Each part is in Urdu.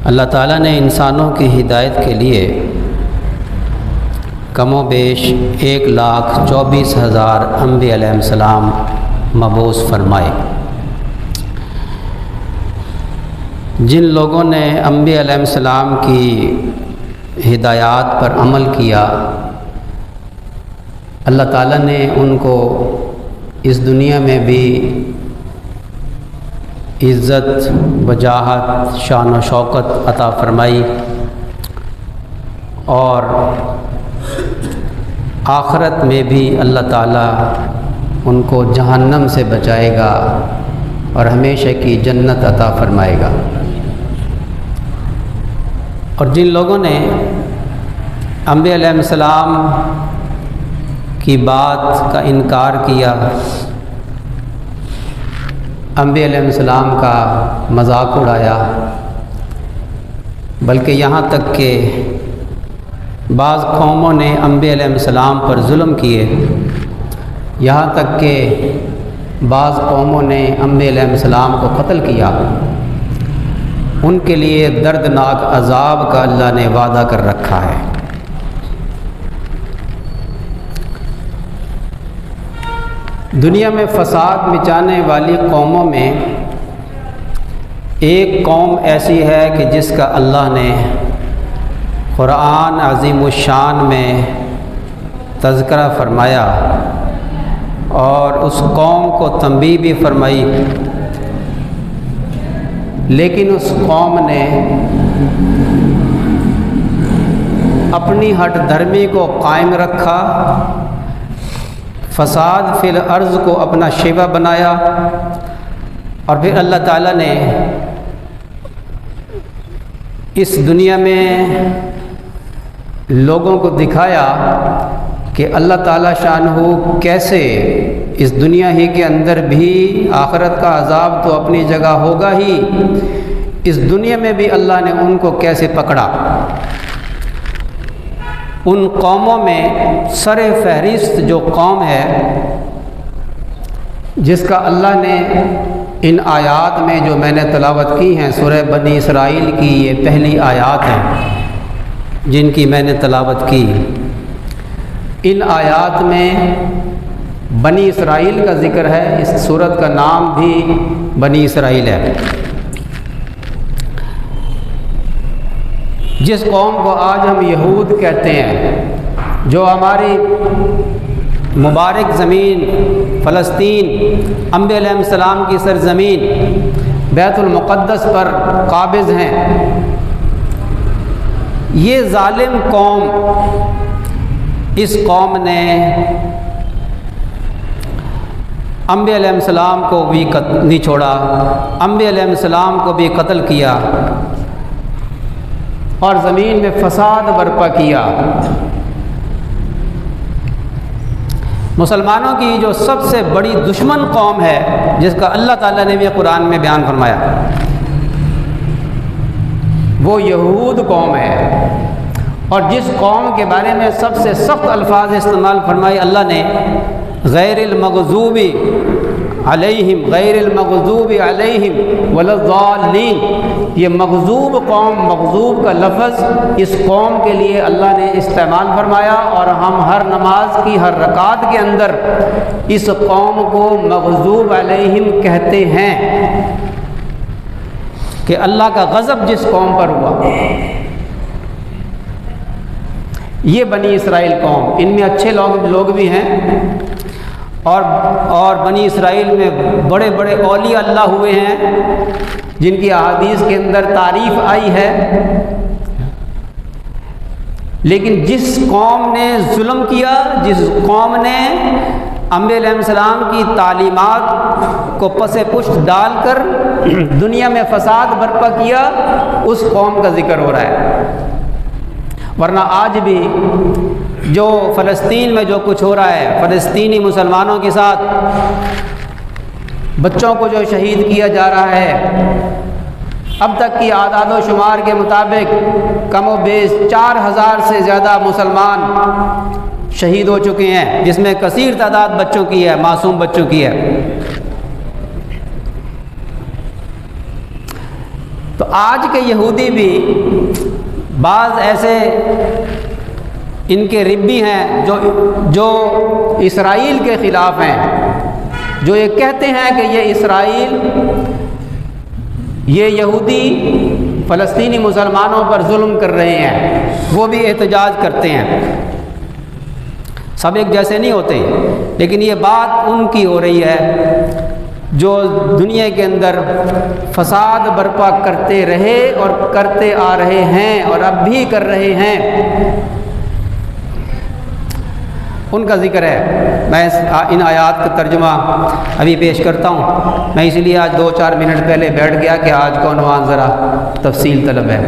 اللہ تعالیٰ نے انسانوں کی ہدایت کے لیے کم و بیش 1,24,000 انبیاء علیہ السلام مبعوث فرمائے۔ جن لوگوں نے انبیاء علیہ السلام کی ہدایات پر عمل کیا، اللہ تعالیٰ نے ان کو اس دنیا میں بھی عزت، وجاہت، شان و شوکت عطا فرمائی، اور آخرت میں بھی اللہ تعالیٰ ان کو جہنم سے بچائے گا اور ہمیشہ کی جنت عطا فرمائے گا۔ اور جن لوگوں نے انبیاء علیہ السلام کی بات کا انکار کیا، انبیاء علیہ السلام کا مذاق اڑایا، بلکہ یہاں تک کہ بعض قوموں نے انبیاء علیہ السلام پر ظلم کیے، یہاں تک کہ بعض قوموں نے انبیاء علیہ السلام کو قتل کیا، ان کے لیے دردناک عذاب کا اللہ نے وعدہ کر رکھا ہے۔ دنیا میں فساد مچانے والی قوموں میں ایک قوم ایسی ہے کہ جس کا اللہ نے قرآن عظیم الشان میں تذکرہ فرمایا اور اس قوم کو تنبیہ بھی فرمائی، لیکن اس قوم نے اپنی ہٹ دھرمی کو قائم رکھا، فساد فی الارض کو اپنا شیوا بنایا، اور پھر اللہ تعالیٰ نے اس دنیا میں لوگوں کو دکھایا کہ اللہ تعالیٰ شانہ کیسے اس دنیا ہی کے اندر بھی آخرت کا عذاب تو اپنی جگہ ہوگا ہی، اس دنیا میں بھی اللہ نے ان کو کیسے پکڑا۔ ان قوموں میں سر فہرست جو قوم ہے جس کا اللہ نے ان آیات میں جو میں نے تلاوت کی ہیں، سورہ بنی اسرائیل کی یہ پہلی آیات ہیں جن کی میں نے تلاوت کی، ان آیات میں بنی اسرائیل کا ذکر ہے، اس سورت کا نام بھی بنی اسرائیل ہے۔ جس قوم کو آج ہم یہود کہتے ہیں، جو ہماری مبارک زمین فلسطین، انبیاء علیہ السلام کی سرزمین بیت المقدس پر قابض ہیں، یہ ظالم قوم، اس قوم نے انبیاء علیہ السلام کو بھی نہیں چھوڑا، انبیاء علیہ السلام کو بھی قتل کیا اور زمین میں فساد برپا کیا۔ مسلمانوں کی جو سب سے بڑی دشمن قوم ہے، جس کا اللہ تعالیٰ نے بھی قرآن میں بیان فرمایا، وہ یہود قوم ہے، اور جس قوم کے بارے میں سب سے سخت الفاظ استعمال فرمائے اللہ نے، غیر المغضوب علیہم، غیر المغضوب علیہم ولا الضالین، یہ مغضوب قوم، مغضوب کا لفظ اس قوم کے لیے اللہ نے استعمال فرمایا، اور ہم ہر نماز کی ہر رکعت کے اندر اس قوم کو مغضوب علیہم کہتے ہیں کہ اللہ کا غضب جس قوم پر ہوا۔ یہ بنی اسرائیل قوم، ان میں اچھے لوگ بھی ہیں، اور بنی اسرائیل میں بڑے بڑے اولیاء اللہ ہوئے ہیں جن کی احادیث کے اندر تعریف آئی ہے، لیکن جس قوم نے ظلم کیا، جس قوم نے انبیاء علیہ السلام کی تعلیمات کو پس پشت ڈال کر دنیا میں فساد برپا کیا، اس قوم کا ذکر ہو رہا ہے۔ ورنہ آج بھی جو فلسطین میں جو کچھ ہو رہا ہے، فلسطینی مسلمانوں کے ساتھ بچوں کو جو شہید کیا جا رہا ہے، اب تک کی اعداد و شمار کے مطابق کم و بیش 4,000 سے زیادہ مسلمان شہید ہو چکے ہیں، جس میں کثیر تعداد بچوں کی ہے، معصوم بچوں کی ہے۔ تو آج کے یہودی بھی بعض ایسے ان کے ربی ہیں جو اسرائیل کے خلاف ہیں، جو یہ کہتے ہیں کہ یہ اسرائیل، یہ یہودی فلسطینی مسلمانوں پر ظلم کر رہے ہیں، وہ بھی احتجاج کرتے ہیں۔ سب ایک جیسے نہیں ہوتے، لیکن یہ بات ان کی ہو رہی ہے جو دنیا کے اندر فساد برپا کرتے رہے اور کرتے آ رہے ہیں اور اب بھی کر رہے ہیں، ان کا ذکر ہے۔ میں ان آیات کا ترجمہ ابھی پیش کرتا ہوں۔ میں اس لیے آج 2-4 منٹ پہلے بیٹھ گیا کہ آج کا عنوان ذرا تفصیل طلب ہے۔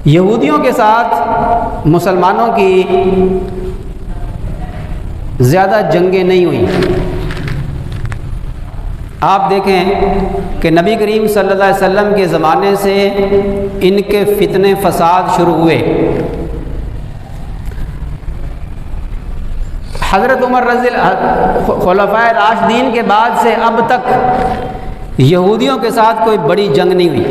یہودیوں کے ساتھ مسلمانوں کی زیادہ جنگیں نہیں ہوئیں۔ آپ دیکھیں کہ نبی کریم صلی اللہ علیہ وسلم کے زمانے سے ان کے فتنے فساد شروع ہوئے۔ حضرت عمر رضی اللہ خلفائے راشدین کے بعد سے اب تک یہودیوں کے ساتھ کوئی بڑی جنگ نہیں ہوئی۔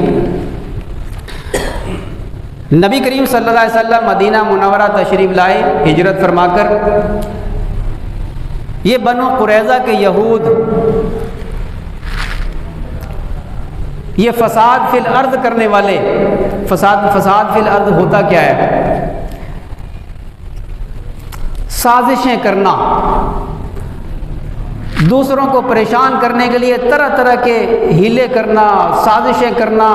نبی کریم صلی اللہ علیہ وسلم مدینہ منورہ تشریف لائے ہجرت فرما کر۔ یہ بنو قریظہ کے یہود، یہ فساد فی الارض کرنے والے، فساد فی الارض ہوتا کیا ہے؟ سازشیں کرنا، دوسروں کو پریشان کرنے کے لیے طرح طرح کے ہیلے کرنا، سازشیں کرنا،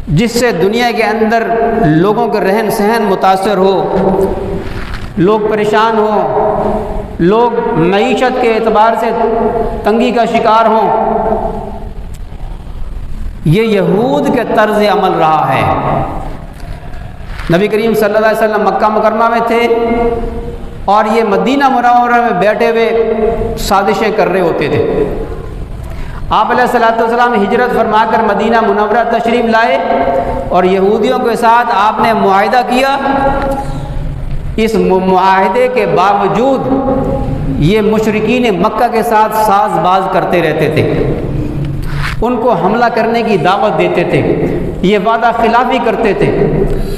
جس سے دنیا کے اندر لوگوں کا رہن سہن متاثر ہو، لوگ پریشان ہوں، لوگ معیشت کے اعتبار سے تنگی کا شکار ہوں۔ یہ یہود کے طرز عمل رہا ہے۔ نبی کریم صلی اللہ علیہ وسلم مکہ مکرمہ میں تھے اور یہ مدینہ منورہ میں بیٹھے ہوئے سازشیں کر رہے ہوتے تھے۔ آپ علیہ الصلوۃ والسلام ہجرت فرما کر مدینہ منورہ تشریف لائے اور یہودیوں کے ساتھ آپ نے معاہدہ کیا۔ اس معاہدے کے باوجود یہ مشرکین مکہ کے ساتھ ساز باز کرتے رہتے تھے، ان کو حملہ کرنے کی دعوت دیتے تھے، یہ وعدہ خلافی کرتے تھے۔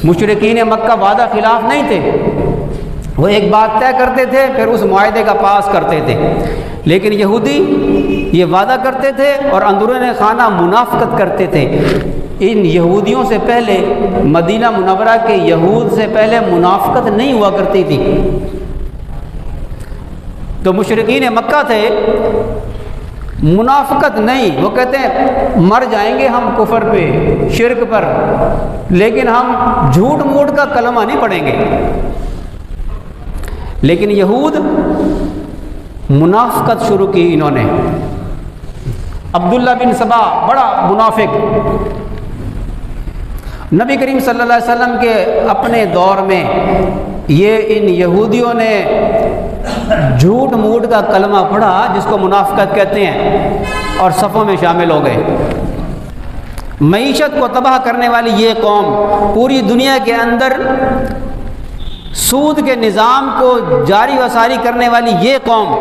مشرکین مکہ وعدہ خلاف نہیں تھے، وہ ایک بات طے کرتے تھے پھر اس معاہدے کا پاس کرتے تھے، لیکن یہودی یہ وعدہ کرتے تھے اور اندرون خانہ منافقت کرتے تھے۔ ان یہودیوں سے پہلے، مدینہ منورہ کے یہود سے پہلے منافقت نہیں ہوا کرتی تھی۔ تو مشرکین مکہ تھے، منافقت نہیں، وہ کہتے ہیں مر جائیں گے ہم کفر پہ، شرک پر، لیکن ہم جھوٹ موٹ کا کلمہ نہیں پڑھیں گے۔ لیکن یہود منافقت شروع کی انہوں نے۔ عبداللہ بن سبا بڑا منافق، نبی کریم صلی اللہ علیہ وسلم کے اپنے دور میں یہ ان یہودیوں نے جھوٹ موٹ کا کلمہ پڑھا جس کو منافقت کہتے ہیں، اور صفوں میں شامل ہو گئے۔ معیشت کو تباہ کرنے والی یہ قوم، پوری دنیا کے اندر سود کے نظام کو جاری و ساری کرنے والی یہ قوم،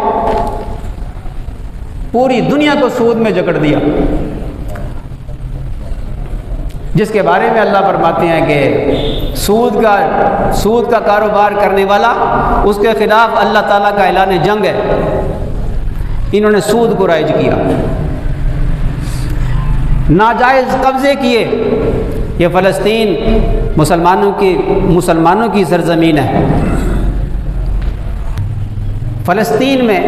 پوری دنیا کو سود میں جکڑ دیا، جس کے بارے میں اللہ فرماتے ہیں کہ سود کا کاروبار کرنے والا، اس کے خلاف اللہ تعالیٰ کا اعلان جنگ ہے۔ انہوں نے سود کو رائج کیا، ناجائز قبضے کیے۔ یہ فلسطین مسلمانوں کی سرزمین ہے۔ فلسطین میں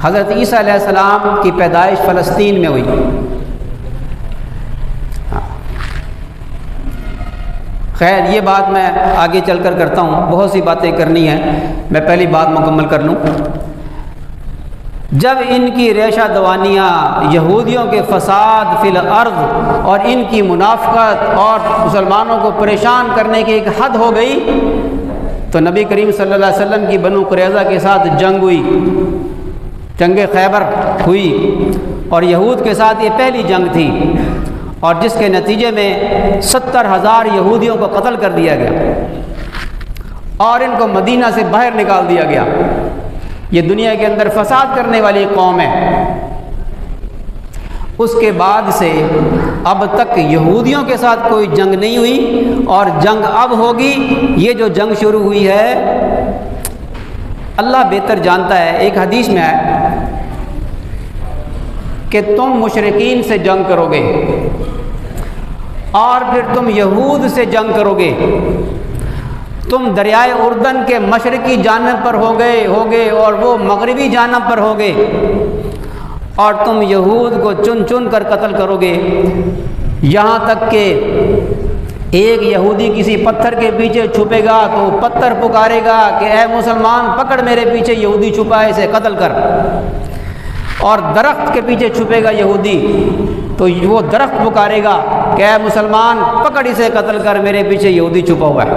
حضرت عیسیٰ علیہ السلام کی پیدائش فلسطین میں ہوئی۔ خیر یہ بات میں آگے چل کر کرتا ہوں، بہت سی باتیں کرنی ہیں، میں پہلی بات مکمل کر لوں۔ جب ان کی ریشہ دوانیاں، یہودیوں کے فساد فی الارض اور ان کی منافقت اور مسلمانوں کو پریشان کرنے کی ایک حد ہو گئی تو نبی کریم صلی اللہ علیہ وسلم کی بنو قریظہ کے ساتھ جنگ ہوئی، جنگ خیبر ہوئی، اور یہود کے ساتھ یہ پہلی جنگ تھی، اور جس کے نتیجے میں 70,000 یہودیوں کو قتل کر دیا گیا اور ان کو مدینہ سے باہر نکال دیا گیا۔ یہ دنیا کے اندر فساد کرنے والی قوم ہے۔ اس کے بعد سے اب تک یہودیوں کے ساتھ کوئی جنگ نہیں ہوئی، اور جنگ اب ہوگی۔ یہ جو جنگ شروع ہوئی ہے اللہ بہتر جانتا ہے۔ ایک حدیث میں ہے کہ تم مشرکین سے جنگ کرو گے اور پھر تم یہود سے جنگ کرو گے، تم دریائے اردن کے مشرقی جانب پر ہوگے اور وہ مغربی جانب پر ہوگے، اور تم یہود کو چن چن کر قتل کرو گے، یہاں تک کہ ایک یہودی کسی پتھر کے پیچھے چھپے گا تو پتھر پکارے گا کہ اے مسلمان پکڑ میرے پیچھے یہودی چھپا ہے، اسے قتل کر۔ اور درخت کے پیچھے چھپے گا یہودی تو وہ درخت پکارے گا کہ اے مسلمان پکڑ اسے قتل کر، میرے پیچھے یہودی چھپا ہوا ہے۔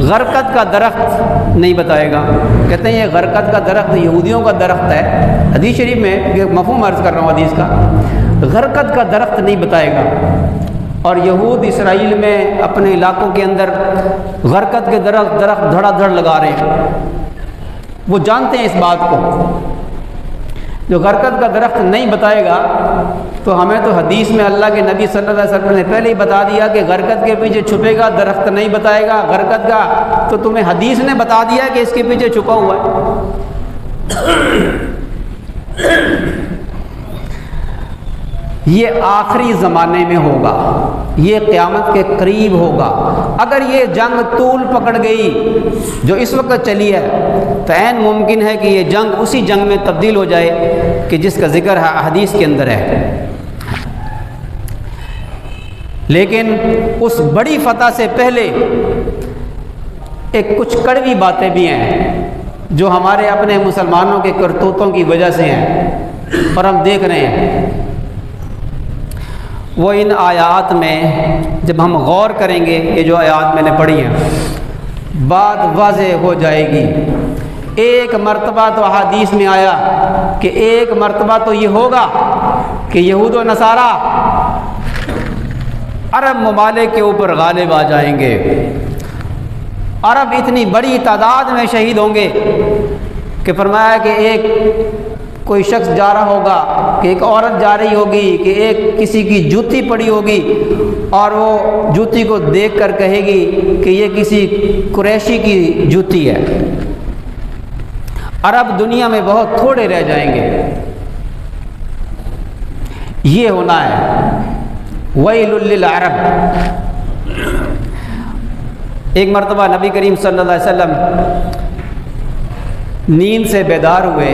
غرقد کا درخت نہیں بتائے گا، کہتے ہیں یہ غرقد کا درخت یہودیوں کا درخت ہے، حدیث شریف میں یہ مفہوم عرض کر رہا ہوں حدیث کا، غرقد کا درخت نہیں بتائے گا۔ اور یہود اسرائیل میں اپنے علاقوں کے اندر غرقد کے درخت دھڑا دھڑ لگا رہے ہیں، وہ جانتے ہیں اس بات کو۔ جو غرقد کا درخت نہیں بتائے گا تو ہمیں تو حدیث میں اللہ کے نبی صلی اللہ علیہ وسلم نے پہلے ہی بتا دیا کہ غرقد کے پیچھے چھپے گا، درخت نہیں بتائے گا غرقد کا، تو تمہیں حدیث نے بتا دیا کہ اس کے پیچھے چھپا ہوا ہے۔ یہ آخری زمانے میں ہوگا، یہ قیامت کے قریب ہوگا۔ اگر یہ جنگ طول پکڑ گئی جو اس وقت چلی ہے تو عین ممکن ہے کہ یہ جنگ اسی جنگ میں تبدیل ہو جائے کہ جس کا ذکر حدیث کے اندر ہے۔ لیکن اس بڑی فتح سے پہلے ایک کچھ کڑوی باتیں بھی ہیں جو ہمارے اپنے مسلمانوں کے کرتوتوں کی وجہ سے ہیں اور ہم دیکھ رہے ہیں۔ وہ ان آیات میں جب ہم غور کریں گے، یہ جو آیات میں نے پڑھی ہیں، بات واضح ہو جائے گی۔ ایک مرتبہ تو احادیث میں آیا کہ ایک مرتبہ تو یہ ہوگا کہ یہود و نصارہ عرب ممالک کے اوپر غالب آ جائیں گے، عرب اتنی بڑی تعداد میں شہید ہوں گے کہ فرمایا کہ ایک کوئی شخص جا رہا ہوگا، کہ ایک عورت جا رہی ہوگی، کہ ایک کسی کی جوتی پڑی ہوگی اور وہ جوتی کو دیکھ کر کہے گی کہ یہ کسی قریشی کی جوتی ہے۔ عرب دنیا میں بہت تھوڑے رہ جائیں گے، یہ ہونا ہے۔ ویل للعرب۔ ایک مرتبہ نبی کریم صلی اللہ علیہ وسلم نیند سے بیدار ہوئے،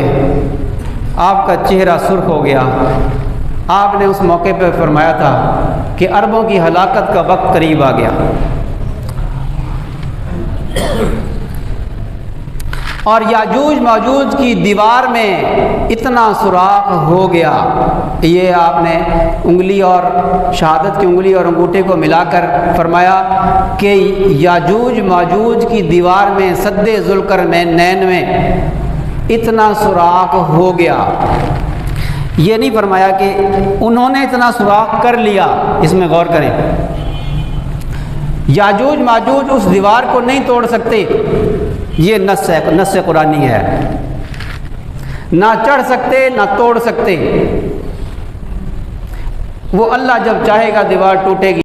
آپ کا چہرہ سرخ ہو گیا۔ آپ نے اس موقع پہ فرمایا تھا کہ عربوں کی ہلاکت کا وقت قریب آ گیا، اور یاجوج ماجوج کی دیوار میں اتنا سوراخ ہو گیا، یہ آپ نے انگلی اور شہادت کی انگلی اور انگوٹھے کو ملا کر فرمایا کہ یاجوج ماجوج کی دیوار میں سد ذوالقرنین میں اتنا سوراخ ہو گیا۔ یہ نہیں فرمایا کہ انہوں نے اتنا سوراخ کر لیا، اس میں غور کریں۔ یاجوج ماجوج اس دیوار کو نہیں توڑ سکتے، یہ نص قرآنی ہے، نہ چڑھ سکتے نہ توڑ سکتے۔ وہ اللہ جب چاہے گا دیوار ٹوٹے گی۔